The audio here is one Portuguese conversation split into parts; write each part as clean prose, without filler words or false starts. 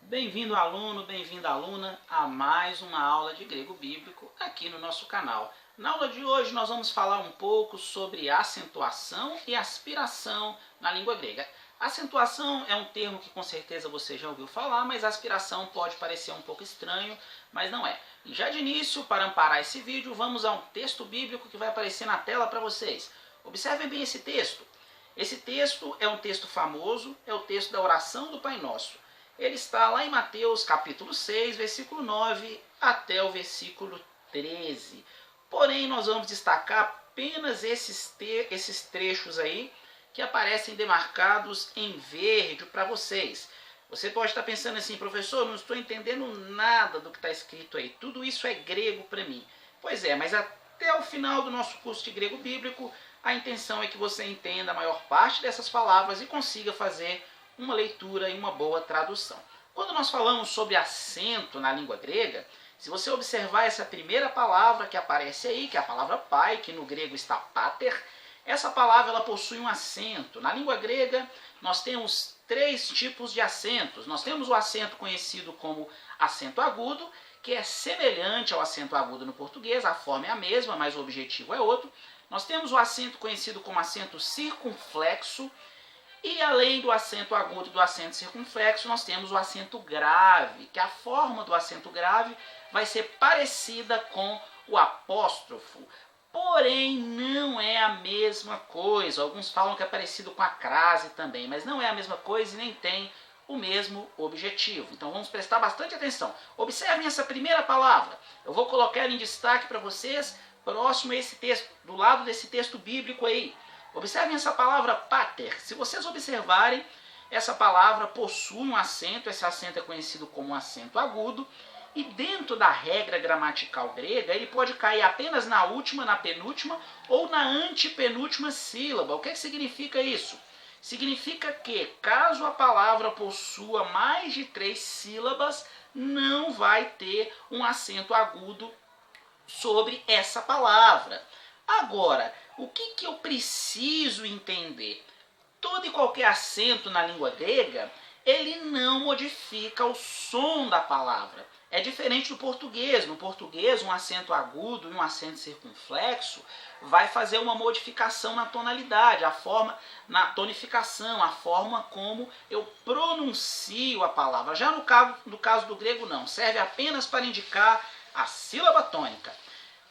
Bem-vindo aluno, bem-vinda aluna a mais uma aula de grego bíblico aqui no nosso canal. Na aula de hoje nós vamos falar um pouco sobre acentuação e aspiração na língua grega. Acentuação é um termo que com certeza você já ouviu falar, mas aspiração pode parecer um pouco estranho, mas não é. E já de início, para amparar esse vídeo, vamos a um texto bíblico que vai aparecer na tela para vocês. Observem bem esse texto. Esse texto é um texto famoso, é o texto da oração do Pai Nosso. Ele está lá em Mateus capítulo 6, versículo 9 até o versículo 13. Porém, nós vamos destacar apenas esses trechos aí que aparecem demarcados em verde para vocês. Você pode estar pensando assim, professor, não estou entendendo nada do que está escrito aí. Tudo isso é grego para mim. Pois é, mas até o final do nosso curso de grego bíblico, a intenção é que você entenda a maior parte dessas palavras e consiga fazer uma leitura e uma boa tradução. Quando nós falamos sobre acento na língua grega, se você observar essa primeira palavra que aparece aí, que é a palavra pai, que no grego está pater, essa palavra ela possui um acento. Na língua grega, nós temos três tipos de acentos. Nós temos o acento conhecido como acento agudo, que é semelhante ao acento agudo no português, a forma é a mesma, mas o objetivo é outro. Nós temos o acento conhecido como acento circunflexo, e além do acento agudo e do acento circunflexo, nós temos o acento grave, que a forma do acento grave vai ser parecida com o apóstrofo, porém não é a mesma coisa. Alguns falam que é parecido com a crase também, mas não é a mesma coisa e nem tem o mesmo objetivo. Então vamos prestar bastante atenção. Observem essa primeira palavra. Eu vou colocar ela em destaque para vocês, próximo a esse texto, do lado desse texto bíblico aí. Observem essa palavra pater. Se vocês observarem, essa palavra possui um acento, esse acento é conhecido como um acento agudo, e dentro da regra gramatical grega, ele pode cair apenas na última, na penúltima ou na antepenúltima sílaba. O que significa isso? Significa que, caso a palavra possua mais de 3 sílabas, não vai ter um acento agudo sobre essa palavra. Agora, o que eu preciso entender? Todo e qualquer acento na língua grega, ele não modifica o som da palavra. É diferente do português. No português, um acento agudo e um acento circunflexo vai fazer uma modificação na tonalidade, na tonificação, a forma como eu pronuncio a palavra. Já no caso do grego, não. Serve apenas para indicar a sílaba tônica.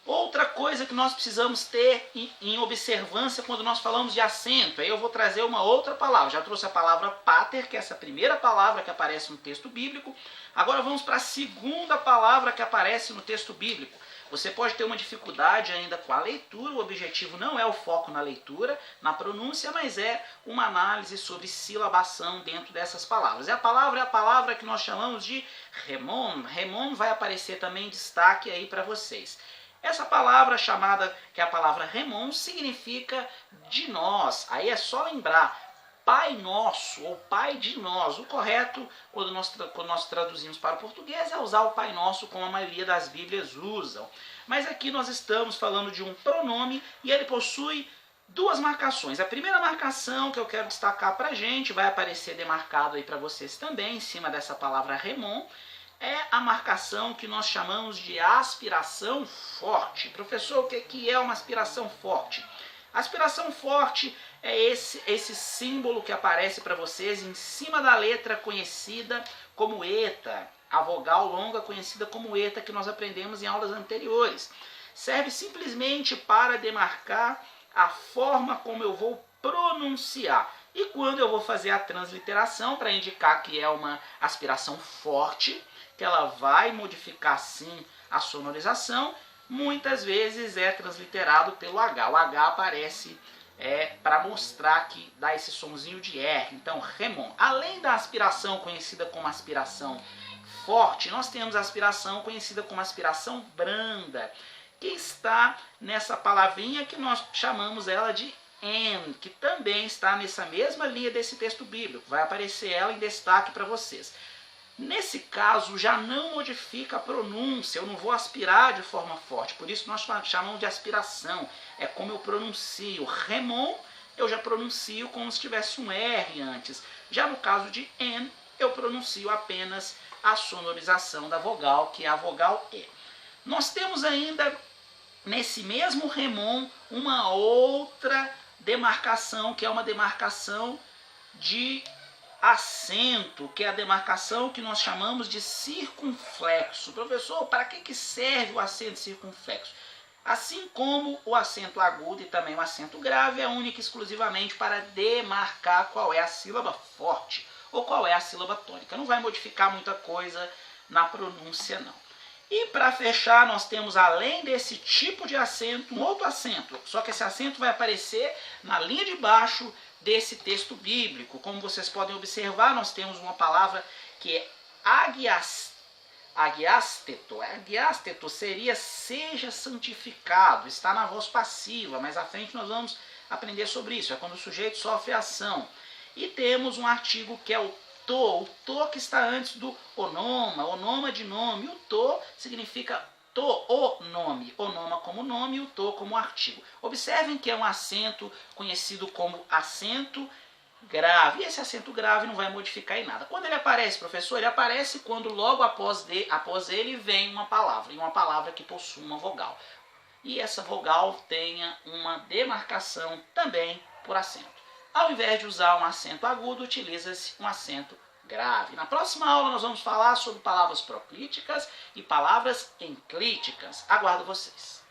Outra coisa que nós precisamos ter em observância quando nós falamos de acento, aí eu vou trazer uma outra palavra. Já trouxe a palavra pater, que é essa primeira palavra que aparece no texto bíblico. Agora vamos para a segunda palavra que aparece no texto bíblico. Você pode ter uma dificuldade ainda com a leitura, o objetivo não é o foco na leitura, na pronúncia, mas é uma análise sobre silabação dentro dessas palavras. E a palavra que nós chamamos de remon. Remon vai aparecer também em destaque aí para vocês. Essa palavra chamada, que é a palavra remon, significa de nós. Aí é só lembrar, Pai Nosso ou Pai de nós. O correto, quando nós traduzimos para o português, é usar o Pai Nosso como a maioria das Bíblias usam. Mas aqui nós estamos falando de um pronome e ele possui duas marcações. A primeira marcação que eu quero destacar para a gente, vai aparecer demarcado aí para vocês também, em cima dessa palavra remon, é a marcação que nós chamamos de aspiração forte. Professor, o que é uma aspiração forte? Aspiração forte é esse símbolo que aparece para vocês em cima da letra conhecida como eta, a vogal longa conhecida como eta, que nós aprendemos em aulas anteriores. Serve simplesmente para demarcar a forma como eu vou pronunciar. E quando eu vou fazer a transliteração, para indicar que é uma aspiração forte, que ela vai modificar sim a sonorização, muitas vezes é transliterado pelo H. O H aparece para mostrar que dá esse sonzinho de R. Então, remon. Além da aspiração conhecida como aspiração forte, nós temos a aspiração conhecida como aspiração branda, que está nessa palavrinha que nós chamamos ela de en, que também está nessa mesma linha desse texto bíblico. Vai aparecer ela em destaque para vocês. Nesse caso, já não modifica a pronúncia, eu não vou aspirar de forma forte, por isso nós chamamos de aspiração, é como eu pronuncio. Remon, eu já pronuncio como se tivesse um R antes. Já no caso de en, eu pronuncio apenas a sonorização da vogal, que é a vogal E. Nós temos ainda, nesse mesmo remon, uma outra demarcação, que é uma demarcação de acento, que é a demarcação que nós chamamos de circunflexo. Professor, para que serve o acento circunflexo? Assim como o acento agudo e também o acento grave é único e exclusivamente para demarcar qual é a sílaba forte ou qual é a sílaba tônica. Não vai modificar muita coisa na pronúncia, não. E para fechar, nós temos, além desse tipo de acento, um outro acento. Só que esse acento vai aparecer na linha de baixo desse texto bíblico. Como vocês podem observar, nós temos uma palavra que é agiasteto. Agiasteto seria seja santificado, está na voz passiva. Mais à frente nós vamos aprender sobre isso. É quando o sujeito sofre ação. E temos um artigo que é o to que está antes do onoma de nome. O to significa o nome como nome e o to como artigo. Observem que é um acento conhecido como acento grave. E esse acento grave não vai modificar em nada. Quando ele aparece, professor, ele aparece quando logo após ele vem uma palavra, e uma palavra que possui uma vogal. E essa vogal tenha uma demarcação também por acento. Ao invés de usar um acento agudo, utiliza-se um acento grave. Na próxima aula nós vamos falar sobre palavras proclíticas e palavras enclíticas. Aguardo vocês.